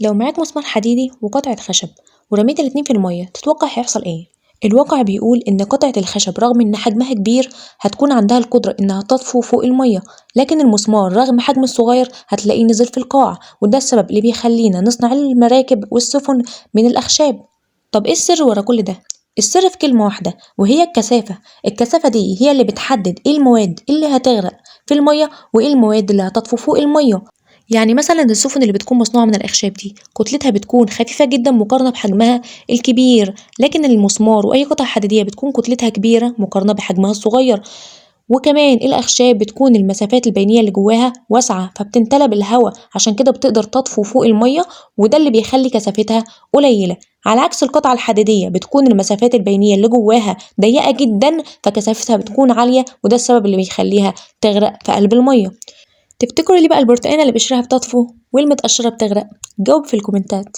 لو معاك مسمار حديدي وقطعة خشب ورميت الاتنين في المية تتوقع هيحصل ايه؟ الواقع بيقول إن قطعة الخشب رغم إن حجمها كبير هتكون عندها القدرة إنها تطفو فوق المية، لكن المسمار رغم حجمه الصغير هتلاقيه نزل في القاع، وده السبب اللي بيخلينا نصنع المراكب والسفن من الأخشاب. طب ايه السر ورا كل ده؟ السر في كلمة واحدة وهي الكثافة. الكثافة دي هي اللي بتحدد ايه المواد اللي هتغرق في المية وايه المواد اللي هتطفو فوق المية. يعني مثلا السفن اللي بتكون مصنوعة من الأخشاب دي كتلتها بتكون خفيفة جدا مقارنة بحجمها الكبير، لكن المسمار وأي قطعة حديدية بتكون كتلتها كبيرة مقارنة بحجمها الصغير. وكمان الأخشاب بتكون المسافات البينية اللي جواها واسعة فبتمتلى بالهواء، عشان كده بتقدر تطفو فوق المية، وده اللي بيخلي كثافتها قليلة. على عكس القطعة الحديدية بتكون المسافات البينية اللي جواها ضيقة جدا فكثافتها بتكون عالية، وده السبب اللي بيخليها تغرق في قلب المية. تفتكروا ليه بقى البرتقانة اللي بقشرها بتطفو والمتقشرة بتغرق؟ جاوب في الكومنتات.